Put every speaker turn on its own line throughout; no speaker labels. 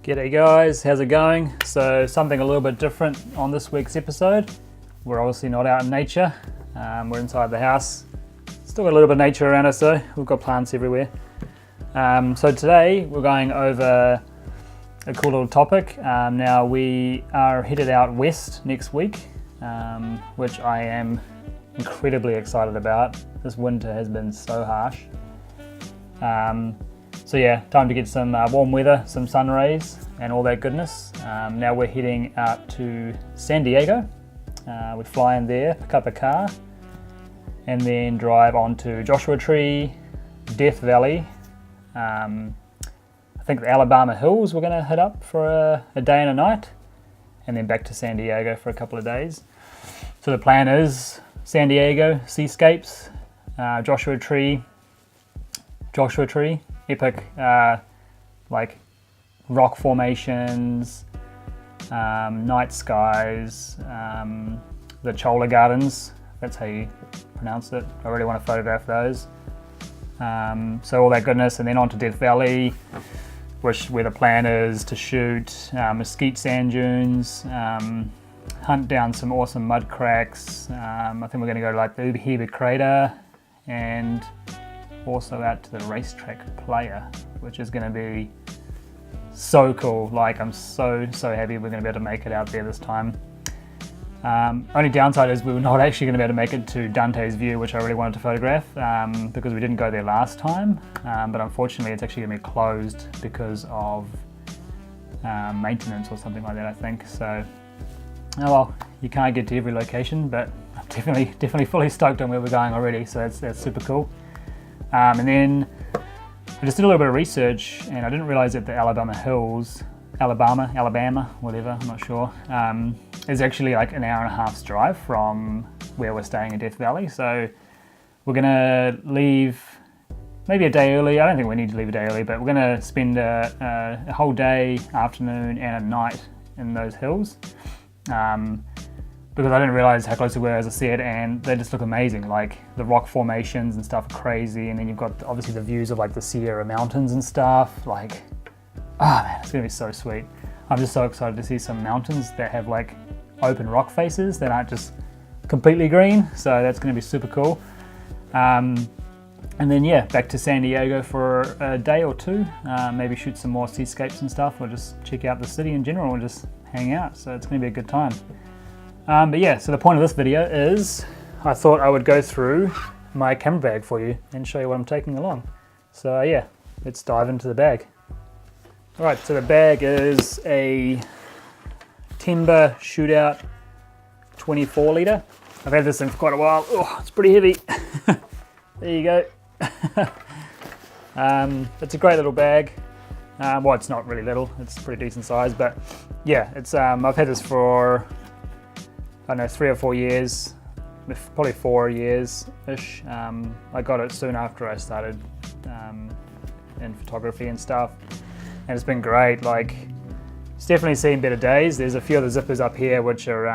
G'day guys, how's it going? So something a little bit different on this week's episode. We're obviously not out in nature, we're inside the house. Still got a little bit of nature around us though, we've got plants everywhere. So today we're going over a cool little topic. Now we are headed out west next week, which I am incredibly excited about. This winter has been so harsh. So yeah, time to get some warm weather, some sun rays and all that goodness. Now we're heading out to San Diego. We'd fly in there, pick up a car and then drive on to Joshua Tree, Death Valley. I think the Alabama Hills we're going to hit up for a day and a night, and then back to San Diego for a couple of days. So the plan is San Diego, seascapes, Joshua Tree, epic like rock formations, night skies, the Cholla Gardens, that's how you pronounce it. I really want to photograph those. So all that goodness, and then on to Death Valley, where the plan is to shoot mesquite sand dunes, hunt down some awesome mud cracks. I think we're going to go to like the Uber Crater, and also out to the racetrack Playa, which is going to be so cool. Like, I'm so happy we're going to be able to make it out there this time. Only downside is we were not actually going to be able to make it to Dante's View, which I really wanted to photograph, because we didn't go there last time, but unfortunately it's actually going to be closed because of maintenance or something like that, I think. So, oh well, you can't get to every location, but I'm definitely fully stoked on where we're going already, so that's super cool. And then I just did a little bit of research, and I didn't realize that the Alabama Hills, Alabama, whatever, I'm not sure, is actually like an hour and a half's drive from where we're staying in Death Valley. So we're gonna leave maybe a day early. I don't think we need to leave a day early, but we're gonna spend a whole day, afternoon and a night in those hills. Because I didn't realize how close we were, as I said, and they just look amazing. Like, the rock formations and stuff are crazy, and then you've got obviously the views of like the Sierra Mountains and stuff. Like, oh man, it's gonna be so sweet. I'm just so excited to see some mountains that have like open rock faces that aren't just completely green, so that's gonna be super cool. And then yeah, back to San Diego for a day or two, maybe shoot some more seascapes and stuff, or just check out the city in general and just hang out, so it's gonna be a good time. But yeah, so the point of this video is I thought I would go through my camera bag for you and show you what I'm taking along. So yeah, let's dive into the bag. Alright, so the bag is a Timber Shootout 24 litre. I've had this thing for quite a while. Oh, it's pretty heavy. There you go. It's a great little bag. Well, it's not really little, it's pretty decent size, but yeah, it's I've had this for, I don't know, 3 or 4 years, probably 4 years-ish. I got it soon after I started in photography and stuff, and it's been great. Like, it's definitely seen better days. There's a few of the zippers up here which are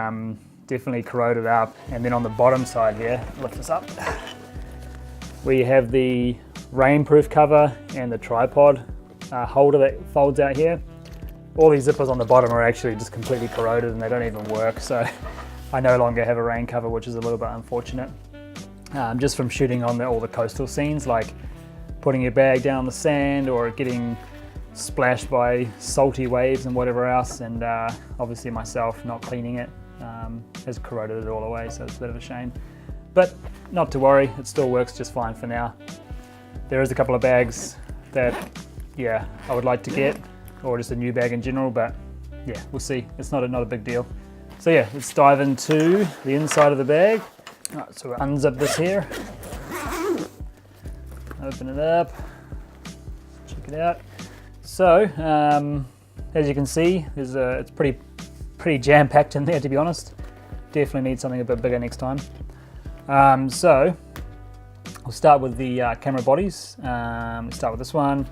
definitely corroded up, and then on the bottom side here, lift this up, we have the rainproof cover and the tripod holder that folds out here. All these zippers on the bottom are actually just completely corroded and they don't even work, so I no longer have a rain cover, which is a little bit unfortunate. Just from shooting on all the coastal scenes, like putting your bag down the sand or getting splashed by salty waves and whatever else, and obviously myself not cleaning it has corroded it all away, so it's a bit of a shame. But not to worry, it still works just fine for now. There is a couple of bags that, yeah, I would like to get, or just a new bag in general, but yeah, we'll see. It's not a big deal. So yeah, let's dive into the inside of the bag. All right, so we'll unzip this here. Open it up. Check it out. So, as you can see, it's pretty jam-packed in there, to be honest. Definitely need something a bit bigger next time. So, we'll start with the camera bodies. Let's start with this one.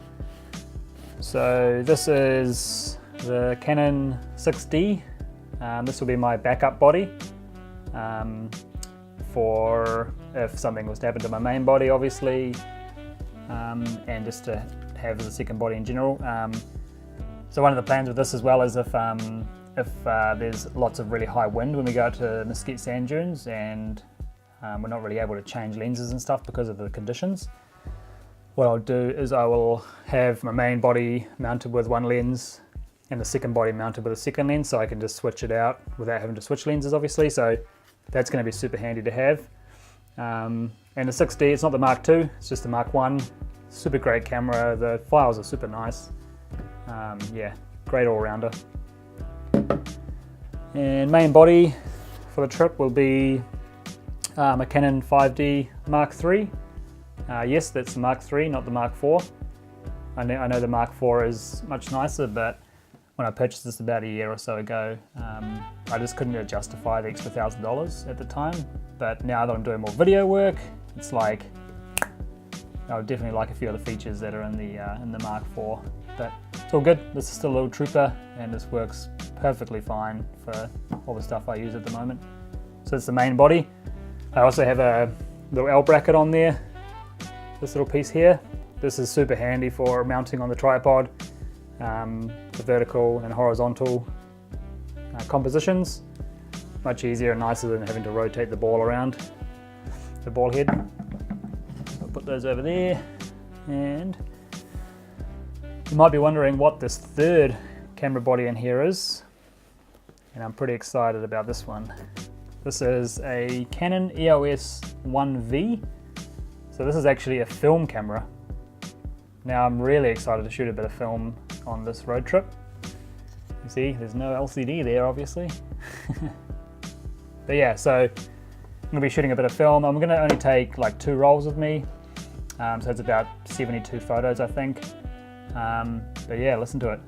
So this is the Canon 6D. This will be my backup body for if something was to happen to my main body, obviously, and just to have as a second body in general. So one of the plans with this as well is if there's lots of really high wind when we go out to Mesquite sand dunes and we're not really able to change lenses and stuff because of the conditions, what I'll do is I will have my main body mounted with one lens and the second body mounted with a second lens, so I can just switch it out without having to switch lenses, obviously. So that's going to be super handy to have. And the 6D, it's not the Mark II, it's just the Mark I. Super great camera, the files are super nice. Yeah, great all-rounder. And main body for the trip will be a Canon 5D Mark III. Yes, that's the Mark III, not the Mark IV. I know the Mark IV is much nicer, but when I purchased this about a year or so ago, I just couldn't justify the extra $1,000 at the time. But now that I'm doing more video work, it's like I would definitely like a few of the features that are in the Mark IV. But it's all good. This is still a little trooper, and this works perfectly fine for all the stuff I use at the moment. So it's the main body. I also have a little L bracket on there. This little piece here. This is super handy for mounting on the tripod, the vertical and horizontal compositions. Much easier and nicer than having to rotate the ball around the ball head. I'll put those over there, and you might be wondering what this third camera body in here is, and I'm pretty excited about this one. This is a Canon EOS M9. So this is actually a film camera. Now I'm really excited to shoot a bit of film on this road trip. You see, there's no LCD there, obviously. But yeah, so I'm gonna be shooting a bit of film. I'm gonna only take like 2 rolls with me. So it's about 72 photos, I think. But yeah, listen to it.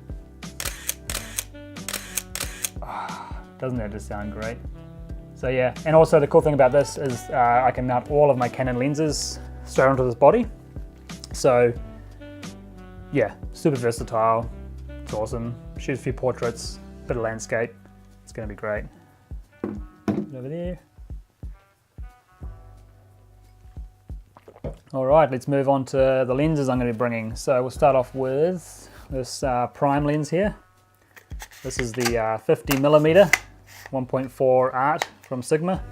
Doesn't that just sound great? So yeah, and also the cool thing about this is I can mount all of my Canon lenses straight onto this body. So yeah, super versatile. It's awesome. Shoot a few portraits, bit of landscape. It's gonna be great. Over there. All right, let's move on to the lenses I'm going to be bringing. So we'll start off with this prime lens here. This is the 50mm 1.4 Art from Sigma.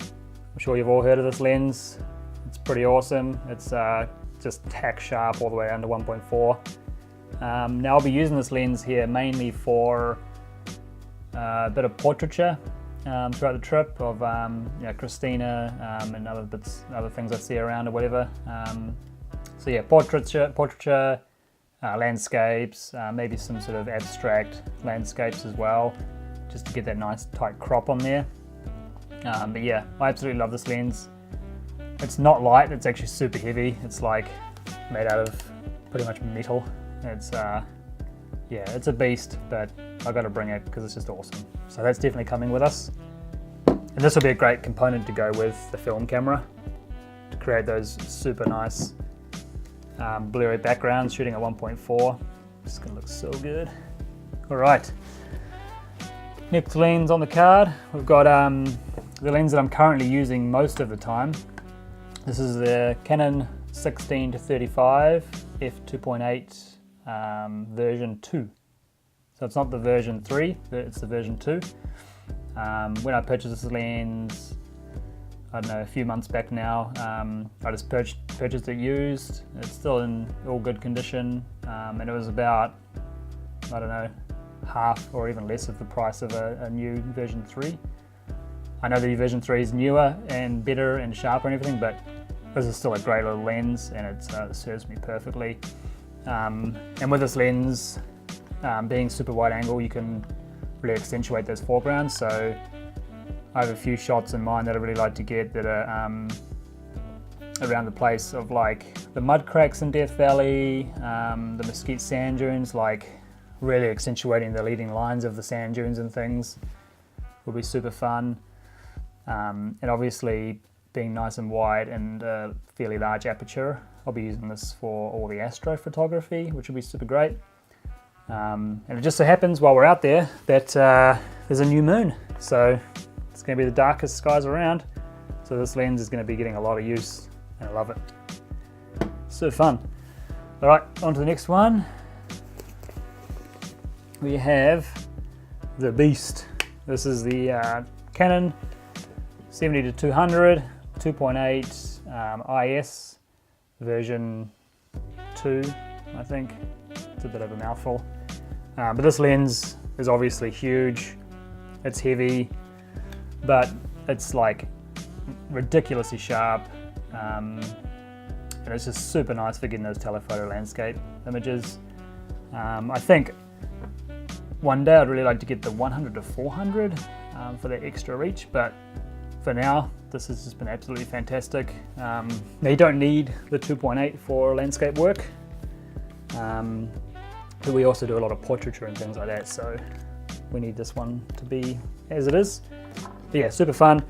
I'm sure you've all heard of this lens. It's pretty awesome. It's just tack sharp all the way down to 1.4. Now I'll be using this lens here mainly for a bit of portraiture throughout the trip of Christina and other things I see around or whatever. So yeah, portraiture, landscapes, maybe some sort of abstract landscapes as well, just to get that nice tight crop on there. But yeah, I absolutely love this lens. It's not light, it's actually super heavy. It's like made out of pretty much metal. It's yeah, it's a beast, but I got to bring it because it's just awesome. So that's definitely coming with us. And this will be a great component to go with the film camera to create those super nice blurry backgrounds shooting at 1.4. It's going to look so good. All right, next lens on the card, we've got the lens that I'm currently using most of the time. This is the Canon 16-35 f2.8 version 2. So it's not the version 3, it's the version 2. When I purchased this lens, I don't know, a few months back now, I just purchased it used. It's still in all good condition, and it was about, I don't know, half or even less of the price of a new version 3. I know the version 3 is newer and better and sharper and everything, but this is still a great little lens, and it serves me perfectly. And with this lens, being super wide angle, you can really accentuate those foregrounds. So I have a few shots in mind that I really like to get that are around the place of like the mud cracks in Death Valley, the Mesquite sand dunes, like really accentuating the leading lines of the sand dunes and things will be super fun. And obviously being nice and wide and a fairly large aperture, I'll be using this for all the astrophotography, which will be super great. And it just so happens while we're out there that there's a new moon, so it's going to be the darkest skies around, so this lens is going to be getting a lot of use, and I love it. So fun. Alright, on to the next one. we have the beast. This is the Canon 70-200 2.8 IS version 2, I think. It's a bit of a mouthful. But this lens is obviously huge. It's heavy, but it's like ridiculously sharp. And it's just super nice for getting those telephoto landscape images. I think one day I'd really like to get the 100-400 for that extra reach, but for now this has just been absolutely fantastic. Now you don't need the 2.8 for landscape work, but we also do a lot of portraiture and things like that, so we need this one to be as it is. But yeah, super fun.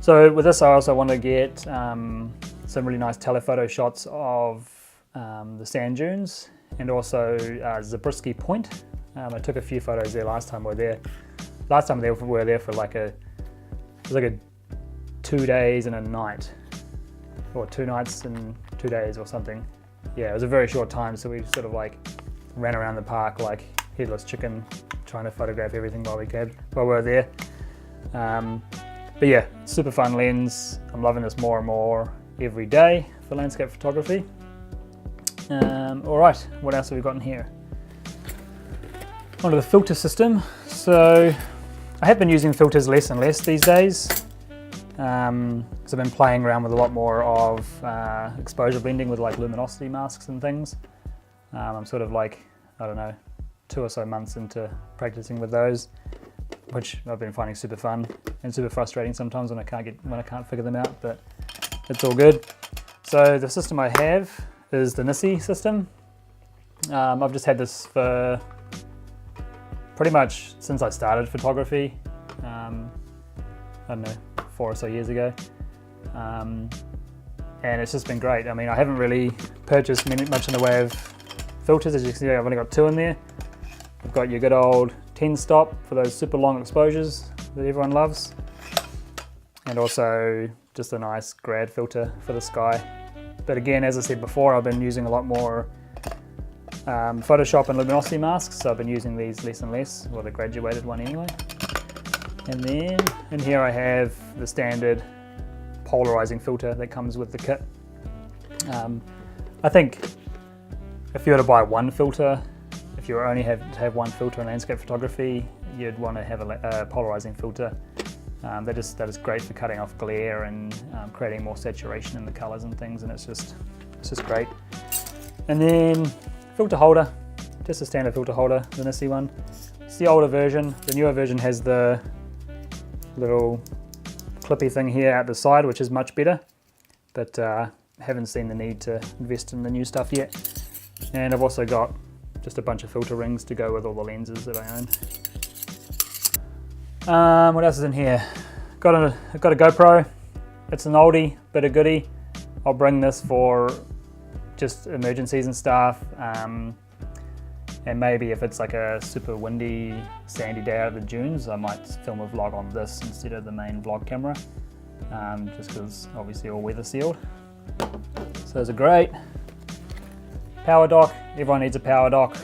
So with this I also want to get some really nice telephoto shots of the sand dunes and also Zabriskie Point. I took a few photos there last time we were there. Last time we were there for like it was like a 2 days and a night, or 2 nights and 2 days or something. Yeah, it was a very short time, so we sort of like ran around the park like headless chicken, trying to photograph everything while we were there. But yeah, super fun lens. I'm loving this more and more every day for landscape photography. All right, what else have we got in here? Onto the filter system. So I have been using filters less and less these days, because I've been playing around with a lot more of exposure blending with like luminosity masks and things. I'm sort of like, I don't know, 2 or so months into practicing with those, which I've been finding super fun and super frustrating sometimes when I can't figure them out, but it's all good. So the system I have is the Nisi system. I've just had this for pretty much since I started photography, I don't know, 4 or so years ago. And it's just been great. I mean, I haven't really purchased much in the way of filters. As you can see, I've only got 2 in there. I've got your good old 10 stop for those super long exposures that everyone loves. And also just a nice Grad filter for the sky. But again, as I said before, I've been using a lot more Photoshop and luminosity masks, so I've been using these less and less, or the graduated one anyway. And then in here I have the standard polarizing filter that comes with the kit. I think if you were to buy one filter, if you only have to have one filter in landscape photography, you'd want to have a polarizing filter. That is great for cutting off glare and creating more saturation in the colors and things, and it's just great. And then filter holder, just a standard filter holder, the Nisi one. It's the older version. The newer version has the little clippy thing here at the side, which is much better, but haven't seen the need to invest in the new stuff yet. And I've also got just a bunch of filter rings to go with all the lenses that I own. What else is in here? I've got a GoPro. It's an oldie, but a goodie. I'll bring this for just emergencies and stuff, and maybe if it's like a super windy, sandy day out of the dunes, I might film a vlog on this instead of the main vlog camera, just because obviously all weather sealed. So those are great. Power dock, everyone needs a power dock,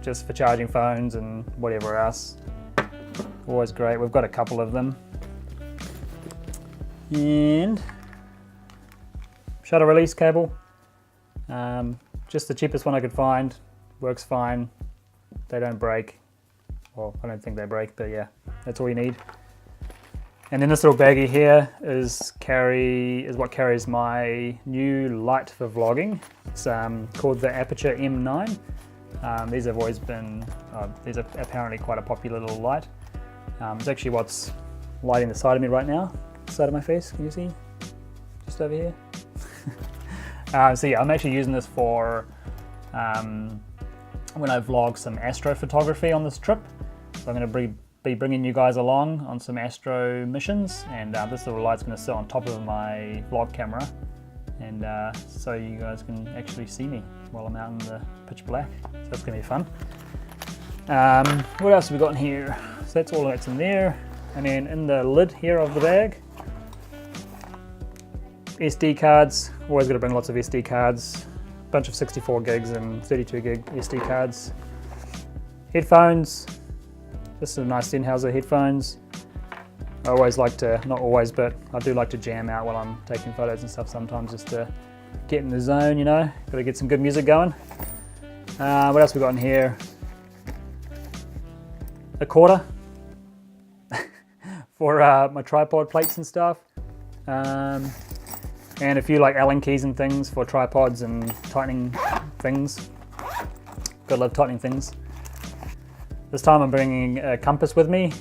just for charging phones and whatever else. Always great, we've got a couple of them. And shutter release cable. Just the cheapest one I could find, works fine, they don't break. Well, I don't think they break, but yeah, that's all you need. And then this little baggie here is what carries my new light for vlogging. It's called the Aputure M9. These have always been, these are apparently quite a popular little light. It's actually what's lighting the side of me right now, side of my face, can you see? Just over here. So yeah, I'm actually using this for when I vlog some astrophotography on this trip. So I'm going to be bringing you guys along on some astro missions, and this little light's going to sit on top of my vlog camera, and so you guys can actually see me while I'm out in the pitch black. So that's going to be fun. What else have we got in here? So that's all that's in there. And then in the lid here of the bag, SD cards. Always got to bring lots of SD cards. Bunch of 64 gigs and 32 gig SD cards. Headphones, just some nice Sennheiser headphones. I always like to, not always, but I do like to jam out while I'm taking photos and stuff sometimes, just to get in the zone, you know. Gotta get some good music going. What else we got in here? A quarter for my tripod plates and stuff. And a few like Allen keys and things for tripods and tightening things. Gotta love tightening things. This time I'm bringing a compass with me,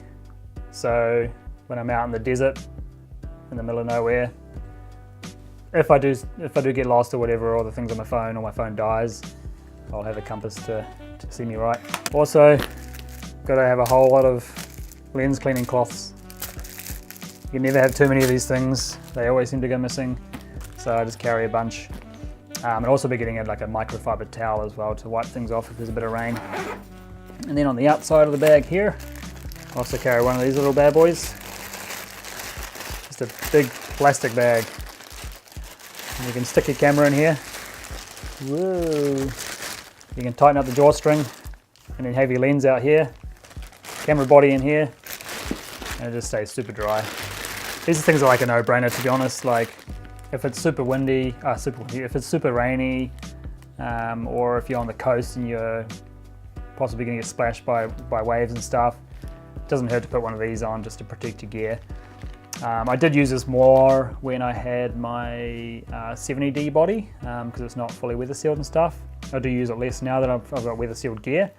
so when I'm out in the desert, in the middle of nowhere, if I do get lost or whatever, or the things on my phone dies, I'll have a compass to see me right. Also, gotta have a whole lot of lens cleaning cloths. You can never have too many of these things. They always seem to go missing, so I just carry a bunch. And also be getting like a microfiber towel as well to wipe things off if there's a bit of rain. And then on the outside of the bag here, I also carry one of these little bad boys. Just a big plastic bag. And you can stick your camera in here. Whoa. You can tighten up the drawstring and then have your lens out here. Camera body in here. And it just stays super dry. These things are like a no-brainer, to be honest. Like if it's super windy, if it's super rainy, or if you're on the coast and you're possibly going to get splashed by waves and stuff, it doesn't hurt to put one of these on just to protect your gear. I did use this more when I had my 70D body, because it's not fully weather sealed and stuff. I do use it less now that I've got weather sealed gear.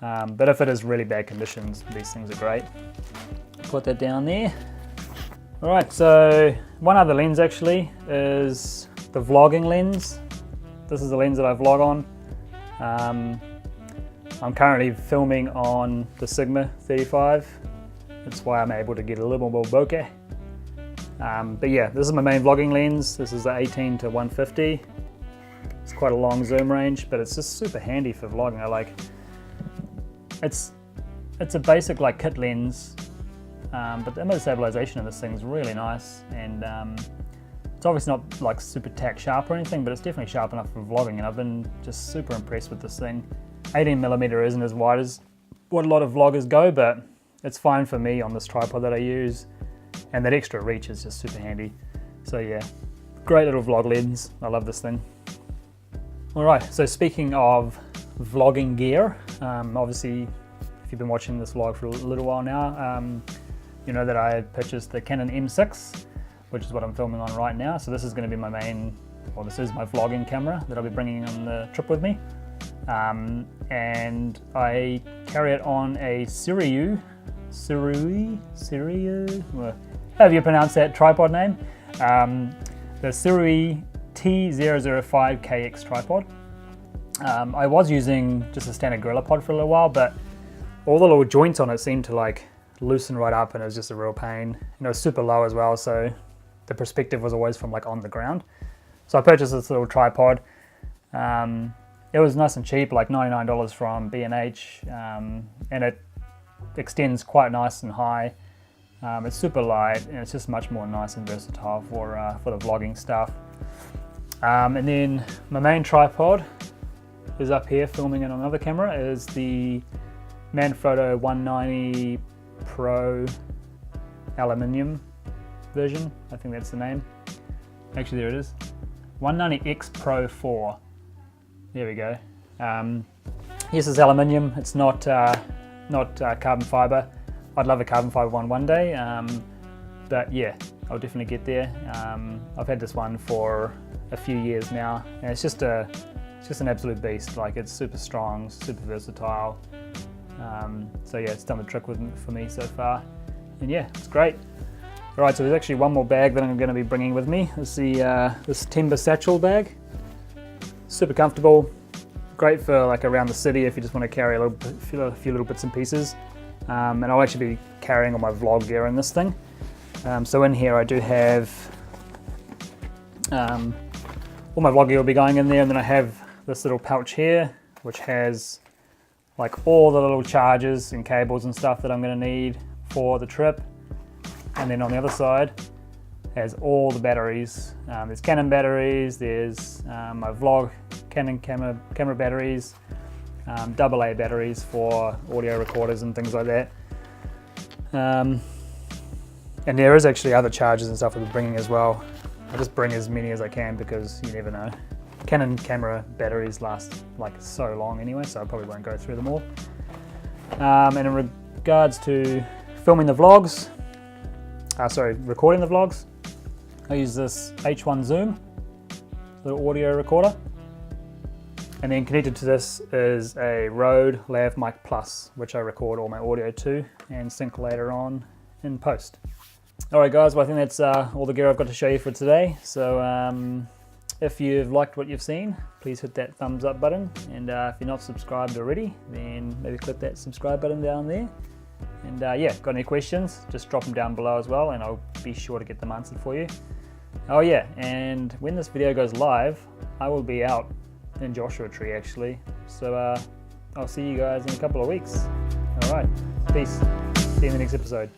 But if it is really bad conditions, these things are great. Put that down there. Alright, so one other lens actually is the vlogging lens. This is the lens that I vlog on. I'm currently filming on the Sigma 35. That's why I'm able to get a little more bokeh. But yeah, this is my main vlogging lens. This is the 18 to 150. It's quite a long zoom range, but it's just super handy for vlogging. It's a basic like kit lens, but the image stabilization of this thing is really nice, and it's obviously not like super tack sharp or anything, but it's definitely sharp enough for vlogging, and I've been just super impressed with this thing. 18mm isn't as wide as what a lot of vloggers go, but it's fine for me on this tripod that I use, and that extra reach is just super handy. So yeah, great little vlog lens. I love this thing. Alright, so speaking of vlogging gear, obviously if you've been watching this vlog for a little while now, you know that I had purchased the Canon M6, which is what I'm filming on right now. So this is going to be my main, well, this is my vlogging camera that I'll be bringing on the trip with me. And I carry it on a SIRUI, however you pronounce that tripod name, the SIRUI T-005KX tripod. I was using just a standard GorillaPod for a little while, but all the little joints on it seemed to like loosen right up, and it was just a real pain. And it was super low as well, so the perspective was always from like on the ground. So I purchased this little tripod. It was nice and cheap, like $99 from B&H, and it extends quite nice and high. It's super light, and it's just much more nice and versatile for the vlogging stuff. And then my main tripod is up here, filming it on another camera, is the Manfrotto 190 Pro aluminium version. I think that's the name. Actually, there it is. 190X Pro 4. There we go. Yes, it's aluminium. It's not carbon fiber. I'd love a carbon fiber one day, but yeah, I'll definitely get there. I've had this one for a few years now, and it's just an absolute beast. Like, it's super strong, super versatile. So yeah, it's done the trick for me so far, and yeah, it's great. All right, so there's actually one more bag that I'm going to be bringing with me. It's this timber satchel bag. Super comfortable, great for like around the city if you just want to carry a few little bits and pieces. And I'll actually be carrying all my vlog gear in this thing. So in here I do have all my vlog gear will be going in there, and then I have this little pouch here which has like all the little chargers and cables and stuff that I'm going to need for the trip. And then on the other side has all the batteries. There's Canon batteries, there's my vlog Canon camera batteries, AA batteries for audio recorders and things like that. And there is actually other chargers and stuff we'll be bringing as well. I'll just bring as many as I can because you never know. Canon camera batteries last like so long anyway, so I probably won't go through them all. And in regards to filming the vlogs, recording the vlogs, I use this H1 Zoom, little audio recorder. And then connected to this is a Rode Lav Mic Plus, which I record all my audio to and sync later on in post. Alright guys, well I think that's all the gear I've got to show you for today. So if you've liked what you've seen, please hit that thumbs up button. And if you're not subscribed already, then maybe click that subscribe button down there. And yeah, got any questions, just drop them down below as well and I'll be sure to get them answered for you. Oh yeah, and when this video goes live, I will be out in Joshua Tree actually. So I'll see you guys in a couple of weeks. Alright, peace. See you in the next episode.